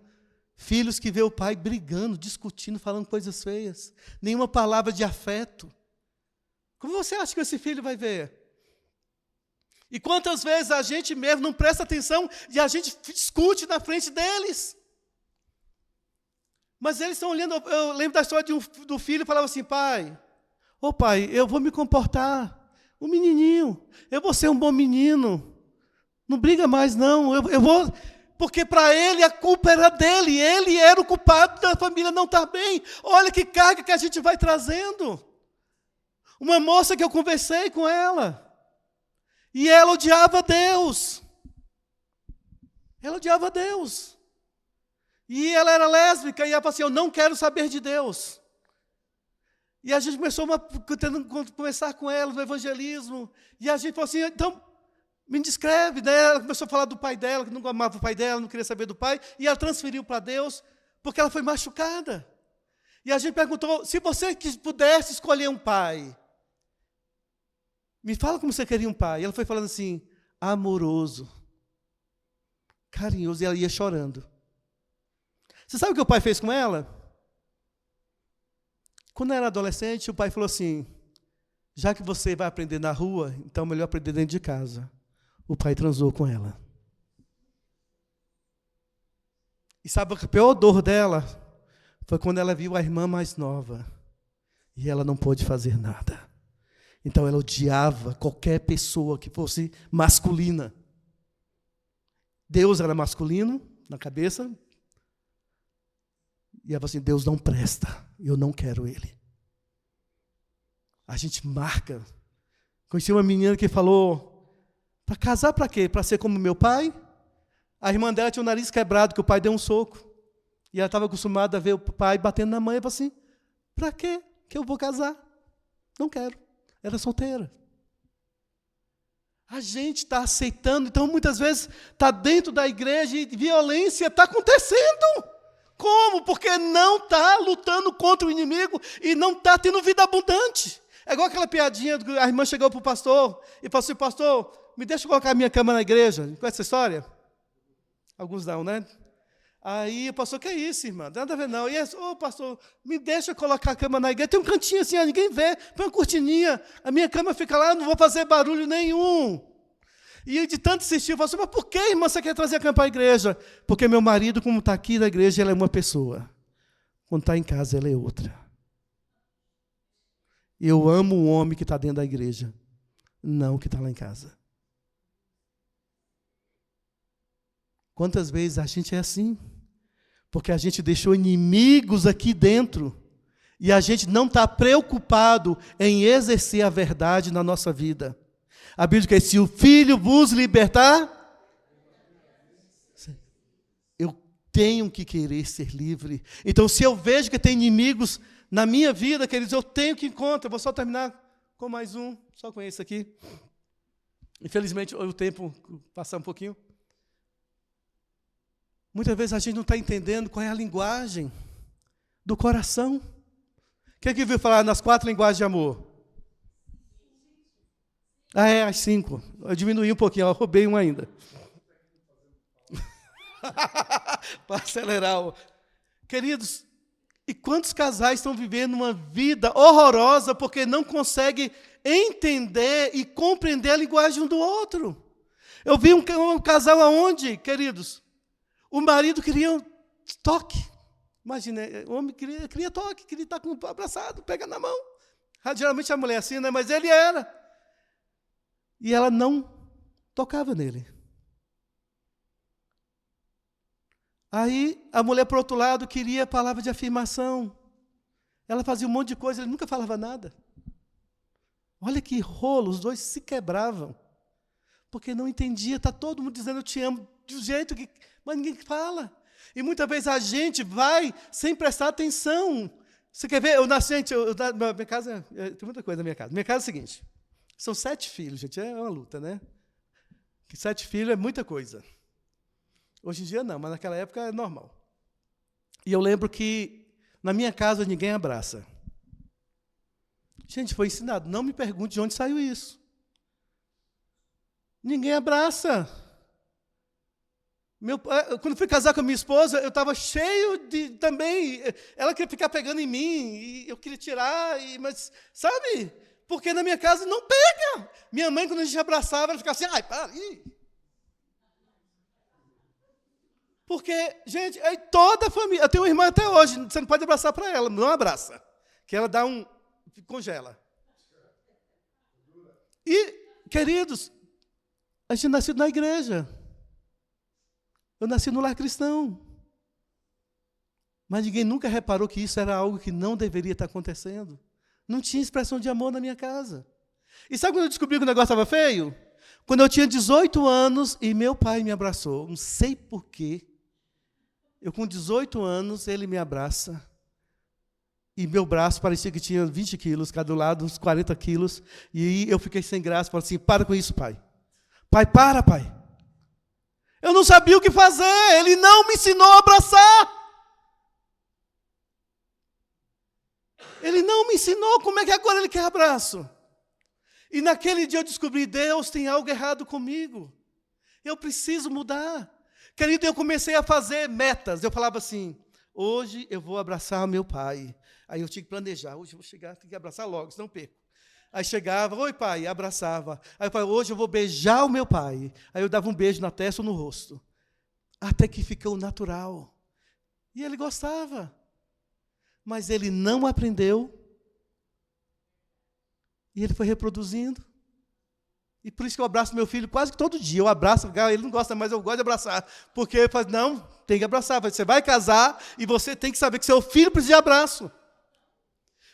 Filhos que vê o pai brigando, discutindo, falando coisas feias. Nenhuma palavra de afeto. Como você acha que esse filho vai ver? E quantas vezes a gente mesmo não presta atenção e a gente discute na frente deles? Mas eles estão olhando. Eu lembro da história do filho que falava assim, pai, eu vou me comportar. Um menininho, eu vou ser um bom menino. Não briga mais, não. Eu vou... Porque para ele a culpa era dele. Ele era o culpado da família não estar bem. Olha que carga que a gente vai trazendo. Uma moça que eu conversei com ela. E ela odiava Deus. Ela odiava Deus. E ela era lésbica. E ela falou assim, eu não quero saber de Deus. E a gente começou tentando conversar com ela no evangelismo. E a gente falou assim, então... Me descreve, daí ela começou a falar do pai dela, que não amava o pai dela, não queria saber do pai, e ela transferiu para Deus, porque ela foi machucada. E a gente perguntou, se você pudesse escolher um pai, me fala como você queria um pai. E ela foi falando assim, amoroso, carinhoso, e ela ia chorando. Você sabe o que o pai fez com ela? Quando ela era adolescente, o pai falou assim, já que você vai aprender na rua, então é melhor aprender dentro de casa. O pai transou com ela. E sabe a pior dor dela? Foi quando ela viu a irmã mais nova. E ela não pôde fazer nada. Então ela odiava qualquer pessoa que fosse masculina. Deus era masculino, na cabeça. E ela falou assim, Deus não presta, eu não quero ele. A gente marca. Conheci uma menina que falou... Para casar para quê? Para ser como meu pai? A irmã dela tinha o nariz quebrado, que o pai deu um soco. E ela estava acostumada a ver o pai batendo na mãe. E falou assim, para quê que eu vou casar? Não quero. Era solteira. A gente está aceitando. Então, muitas vezes, está dentro da igreja e violência está acontecendo. Como? Porque não está lutando contra o inimigo e não está tendo vida abundante. É igual aquela piadinha, a irmã chegou para o pastor e falou assim, pastor, me deixa colocar a minha cama na igreja. Conhece essa história? Alguns dão, né? Aí o pastor, que é isso, irmã? Nada a ver, não. E pastor, me deixa colocar a cama na igreja. Tem um cantinho assim, ninguém vê. Põe uma cortininha. A minha cama fica lá, eu não vou fazer barulho nenhum. E de tanto insistir, eu falo assim, mas por que, irmã, você quer trazer a cama para a igreja? Porque meu marido, como está aqui na igreja, ele é uma pessoa. Quando está em casa, ela é outra. Eu amo o homem que está dentro da igreja, não o que está lá em casa. Quantas vezes a gente é assim? Porque a gente deixou inimigos aqui dentro e a gente não está preocupado em exercer a verdade na nossa vida. A Bíblia diz que se o Filho vos libertar, eu tenho que querer ser livre. Então, se eu vejo que tem inimigos na minha vida, queridos, eu tenho que encontrar. Eu vou só terminar com mais um, só com esse aqui. Infelizmente, o tempo passar um pouquinho. Muitas vezes a gente não está entendendo qual é a linguagem do coração. Quem é que viu falar nas 4 linguagens de amor? As 5. Eu diminuí um pouquinho, eu roubei um ainda. Para acelerar. Queridos, e quantos casais estão vivendo uma vida horrorosa porque não conseguem entender e compreender a linguagem um do outro? Eu vi um casal aonde, queridos? O marido queria toque. Imagina, o homem queria toque, queria estar com abraçado, pega na mão. Geralmente a mulher é assim, né? Mas ele era. E ela não tocava nele. Aí a mulher, por outro lado, queria a palavra de afirmação. Ela fazia um monte de coisa, ele nunca falava nada. Olha que rolo, os dois se quebravam. Porque não entendia, está todo mundo dizendo eu te amo, de um jeito que... Mas ninguém fala. E muitas vezes a gente vai sem prestar atenção. Você quer ver? Minha casa, tem muita coisa na minha casa. Minha casa é o seguinte, são 7 filhos, gente, é uma luta, né? 7 filhos é muita coisa. Hoje em dia não, mas naquela época é normal. E eu lembro que na minha casa ninguém abraça. Gente, foi ensinado, não me pergunte de onde saiu isso. Ninguém abraça. Quando fui casar com a minha esposa, eu estava cheio de também. Ela queria ficar pegando em mim, e eu queria tirar, mas, sabe? Porque na minha casa não pega. Minha mãe, quando a gente abraçava, ela ficava assim, ai, para aí. Porque, gente, toda a família. Eu tenho uma irmã até hoje, você não pode abraçar para ela, não abraça. Que ela dá congela. E, queridos, a gente nasceu na igreja. Eu nasci no lar cristão. Mas ninguém nunca reparou que isso era algo que não deveria estar acontecendo. Não tinha expressão de amor na minha casa. E sabe quando eu descobri que o negócio estava feio? Quando eu tinha 18 anos e meu pai me abraçou. Não sei porquê. Eu com 18 anos, ele me abraça. E meu braço parecia que tinha 20 quilos, cada lado, uns 40 quilos. E aí eu fiquei sem graça. Falei assim, para com isso, pai. Pai, para, pai. Eu não sabia o que fazer. Ele não me ensinou a abraçar. Ele não me ensinou. Como é que agora ele quer abraço? E naquele dia eu descobri, Deus tem algo errado comigo. Eu preciso mudar. Querido, eu comecei a fazer metas. Eu falava assim, hoje eu vou abraçar meu pai. Aí eu tinha que planejar. Hoje eu vou chegar, tenho que abraçar logo, senão perco. Aí chegava, oi pai, abraçava. Aí eu falava, hoje eu vou beijar o meu pai. Aí eu dava um beijo na testa ou no rosto. Até que ficou natural. E ele gostava. Mas ele não aprendeu. E ele foi reproduzindo. E por isso que eu abraço meu filho quase que todo dia. Eu abraço, ele não gosta, mas eu gosto de abraçar. Porque ele fala, não, tem que abraçar. Você vai casar e você tem que saber que seu filho precisa de abraço.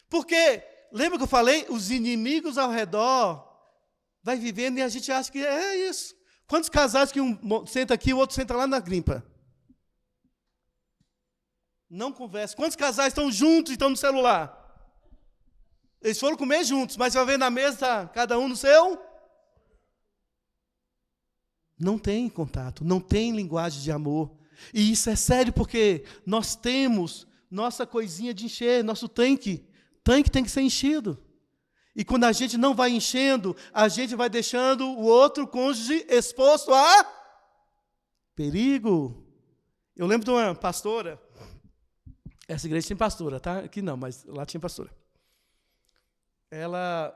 Porque... Lembra que eu falei? Os inimigos ao redor vai vivendo e a gente acha que é isso. Quantos casais que um senta aqui e o outro senta lá na grimpa? Não conversa. Quantos casais estão juntos e estão no celular? Eles foram comer juntos, mas vai ver na mesa, cada um no seu? Não tem contato, não tem linguagem de amor. E isso é sério porque nós temos nossa coisinha de encher, nosso tanque. Tanque tem que ser enchido. E quando a gente não vai enchendo, a gente vai deixando o outro cônjuge exposto a Perigo. Eu lembro de uma pastora, essa igreja tem pastora, tá? Aqui não, mas lá tinha pastora. Ela,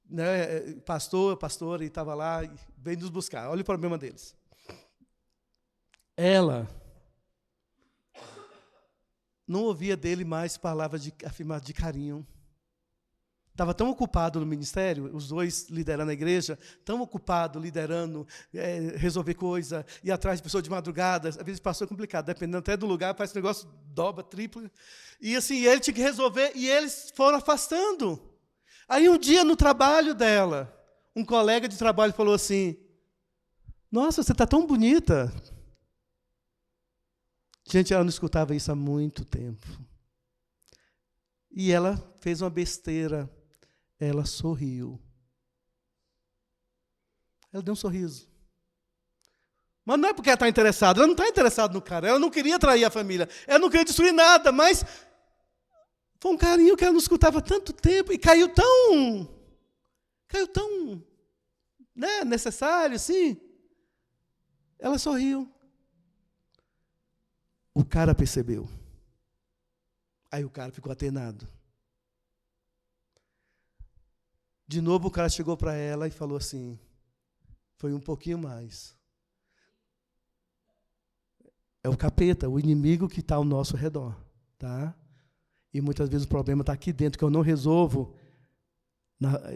né, pastora, e estava lá, e veio nos buscar. Olha o problema deles. Ela não ouvia dele mais palavras afirmadas de carinho. Estava tão ocupado no ministério, os dois liderando a igreja, tão ocupado, liderando, resolver coisa, ir atrás de pessoas de madrugada. Às vezes passou complicado, dependendo até do lugar, parece um negócio dobra, triplo. E assim, ele tinha que resolver, e eles foram afastando. Aí um dia, no trabalho dela, um colega de trabalho falou assim, nossa, você está tão bonita. Gente, ela não escutava isso há muito tempo. E ela fez uma besteira. Ela sorriu. Ela deu um sorriso. Mas não é porque ela está interessada. Ela não está interessada no cara. Ela não queria trair a família. Ela não queria destruir nada. Mas foi um carinho que ela não escutava há tanto tempo. E caiu tão né, necessário, assim. Ela sorriu. O cara percebeu. Aí o cara ficou atenado. De novo o cara chegou para ela e falou assim, foi um pouquinho mais. É o capeta, o inimigo que está ao nosso redor. Tá? E muitas vezes o problema está aqui dentro, que eu não resolvo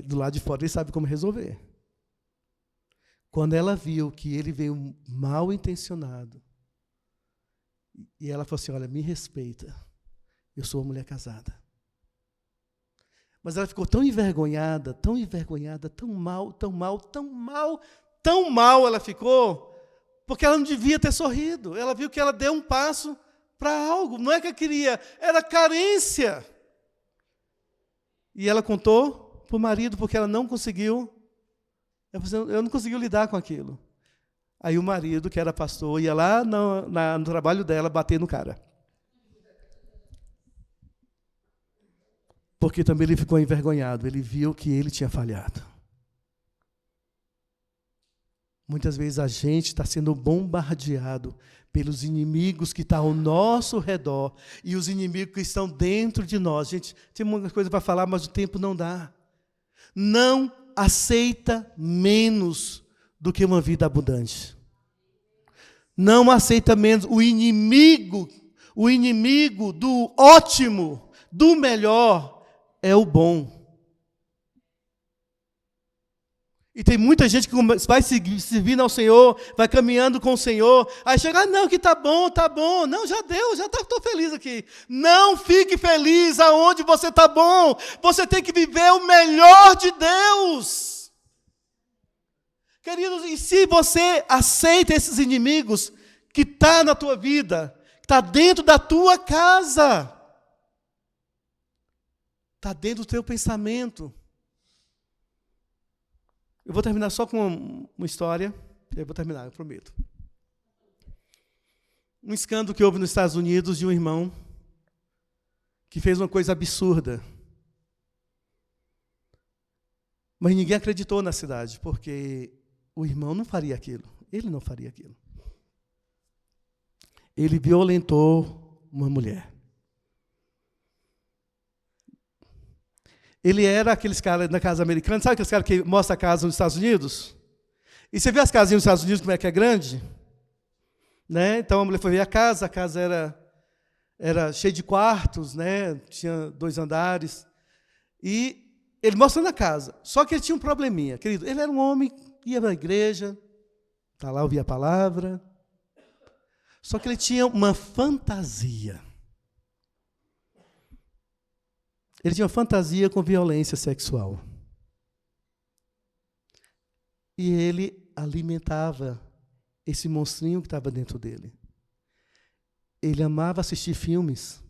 do lado de fora, ele sabe como resolver. Quando ela viu que ele veio mal intencionado, e ela falou assim, olha, me respeita, eu sou uma mulher casada. Mas ela ficou tão envergonhada, tão mal ela ficou, porque ela não devia ter sorrido. Ela viu que ela deu um passo para algo, não é que ela queria, era carência. E ela contou para o marido, porque ela não conseguiu, eu não conseguiu lidar com aquilo. Aí o marido, que era pastor, ia lá no trabalho dela bater no cara. Porque também ele ficou envergonhado, ele viu que ele tinha falhado. Muitas vezes a gente está sendo bombardeado pelos inimigos que estão ao nosso redor e os inimigos que estão dentro de nós. Gente, tem muita coisa para falar, mas o tempo não dá. Não aceita menos do que uma vida abundante. Não aceita menos. O inimigo do ótimo, do melhor, é o bom. E tem muita gente que vai servindo ao Senhor, vai caminhando com o Senhor, aí chega, não, que tá bom, não, já deu, estou feliz aqui. Não fique feliz aonde você está bom, você tem que viver o melhor de Deus. Queridos, e se você aceita esses inimigos que estão na tua vida, que está dentro da tua casa, está dentro do teu pensamento. Eu vou terminar só com uma história, e aí eu vou terminar, eu prometo. Um escândalo que houve nos Estados Unidos de um irmão que fez uma coisa absurda. Mas ninguém acreditou na cidade, porque o irmão não faria aquilo. Ele não faria aquilo. Ele violentou uma mulher. Ele era aqueles caras na casa americana, sabe aqueles caras que mostram a casa nos Estados Unidos? E você vê as casinhas nos Estados Unidos, como é que é grande? Né? Então a mulher foi ver a casa era cheia de quartos, né? Tinha 2 andares. E ele mostrando a casa. Só que ele tinha um probleminha, querido. Ele era um homem, ia na igreja, tá lá, ouvia a palavra. Só que ele tinha uma fantasia. Ele tinha uma fantasia com violência sexual. E ele alimentava esse monstrinho que estava dentro dele. Ele amava assistir filmes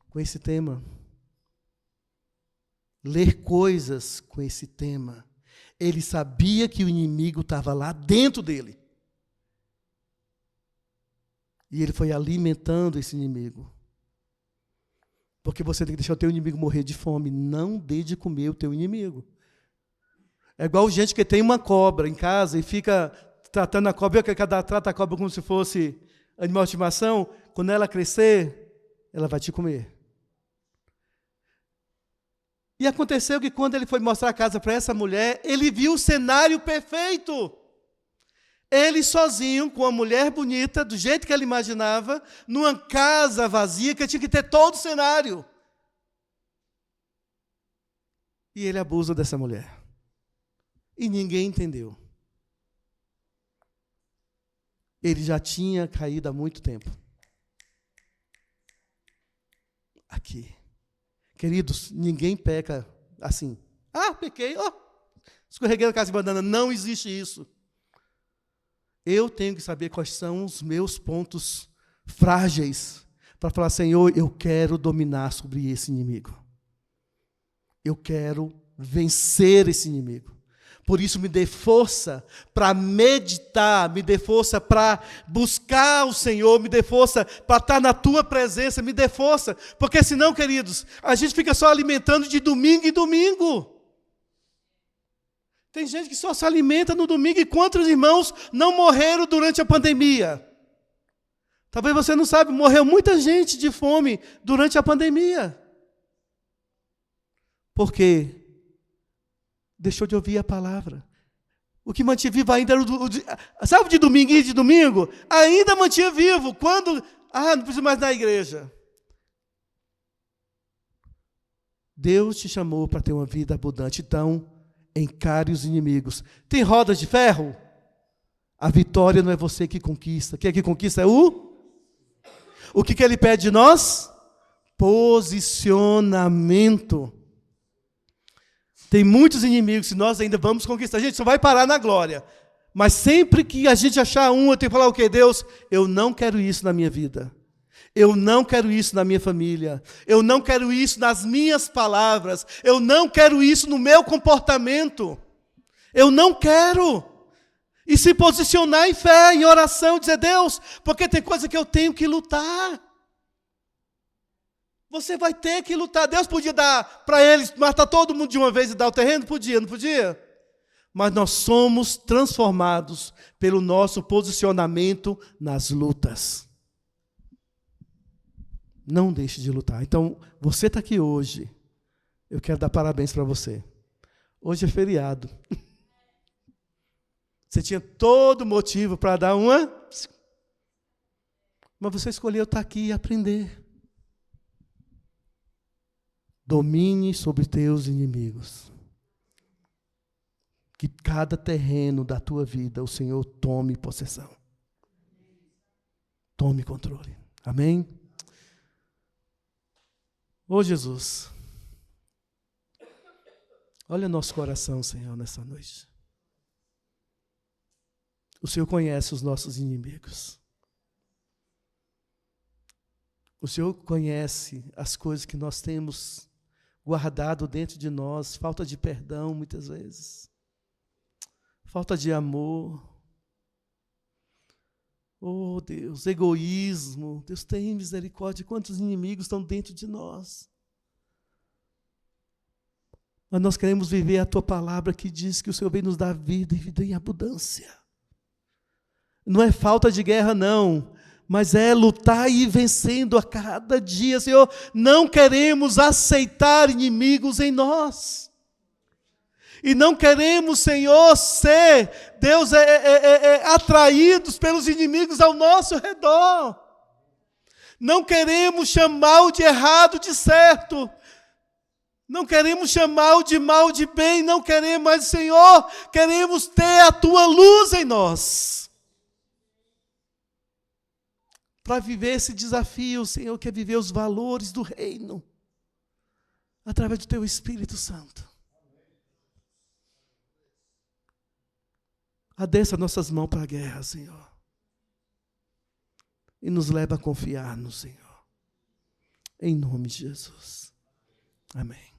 com esse tema. Ler coisas com esse tema. Ele sabia que o inimigo estava lá dentro dele. E ele foi alimentando esse inimigo. Porque você tem que deixar o teu inimigo morrer de fome. Não dê de comer o teu inimigo. É igual gente que tem uma cobra em casa e fica tratando a cobra, que cada trata a cobra como se fosse animal de estimação, quando ela crescer, ela vai te comer. E aconteceu que quando ele foi mostrar a casa para essa mulher, ele viu o cenário perfeito. Ele sozinho, com a mulher bonita, do jeito que ele imaginava, numa casa vazia, que tinha que ter todo o cenário. E ele abusa dessa mulher. E ninguém entendeu. Ele já tinha caído há muito tempo. Aqui. Queridos, ninguém peca assim. Pequei, escorreguei na casa de banana. Não existe isso. Eu tenho que saber quais são os meus pontos frágeis para falar, Senhor, eu quero dominar sobre esse inimigo. Eu quero vencer esse inimigo. Por isso, me dê força para meditar, me dê força para buscar o Senhor, me dê força para estar na Tua presença, me dê força. Porque senão, queridos, a gente fica só alimentando de domingo em domingo. Tem gente que só se alimenta no domingo, e quantos irmãos não morreram durante a pandemia? Talvez você não sabe, morreu muita gente de fome durante a pandemia. Por quê? Deixou de ouvir a palavra. O que mantinha vivo ainda era sabe, de domingo de domingo? Ainda mantinha vivo. Quando? Não preciso mais na igreja. Deus te chamou para ter uma vida abundante. Então, encare os inimigos. Tem rodas de ferro? A vitória não é você que conquista. Quem é que conquista é o que ele pede de nós? Posicionamento. Tem muitos inimigos que nós ainda vamos conquistar. A gente só vai parar na glória. Mas sempre que a gente achar eu tenho que falar o quê? Deus, eu não quero isso na minha vida. Eu não quero isso na minha família. Eu não quero isso nas minhas palavras. Eu não quero isso no meu comportamento. Eu não quero. E se posicionar em fé, em oração, dizer, Deus, porque tem coisa que eu tenho que lutar. Você vai ter que lutar. Deus podia dar para eles, matar todo mundo de uma vez e dar o terreno? Podia, não podia? Mas nós somos transformados pelo nosso posicionamento nas lutas. Não deixe de lutar. Então, você está aqui hoje. Eu quero dar parabéns para você. Hoje é feriado. Você tinha todo motivo para dar uma... Mas você escolheu estar aqui e aprender. Domine sobre teus inimigos. Que cada terreno da tua vida o Senhor tome possessão. Tome controle. Amém? Ô Jesus, olha nosso coração, Senhor, nessa noite. O Senhor conhece os nossos inimigos. O Senhor conhece as coisas que nós temos guardado dentro de nós, falta de perdão muitas vezes, falta de amor, oh Deus, egoísmo. Deus tem misericórdia, quantos inimigos estão dentro de nós. Mas nós queremos viver a Tua palavra que diz que o Senhor vem nos dar vida e vida em abundância. Não é falta de guerra não, mas é lutar e ir vencendo a cada dia. Senhor, não queremos aceitar inimigos em nós. E não queremos, Senhor, ser, Deus, atraídos pelos inimigos ao nosso redor. Não queremos chamar o de errado de certo. Não queremos chamar o de mal de bem. Não queremos, mas, Senhor, queremos ter a Tua luz em nós. Para viver esse desafio, o Senhor quer viver os valores do reino, através do Teu Espírito Santo. Adentra nossas mãos para a guerra, Senhor. E nos leva a confiar no Senhor. Em nome de Jesus. Amém.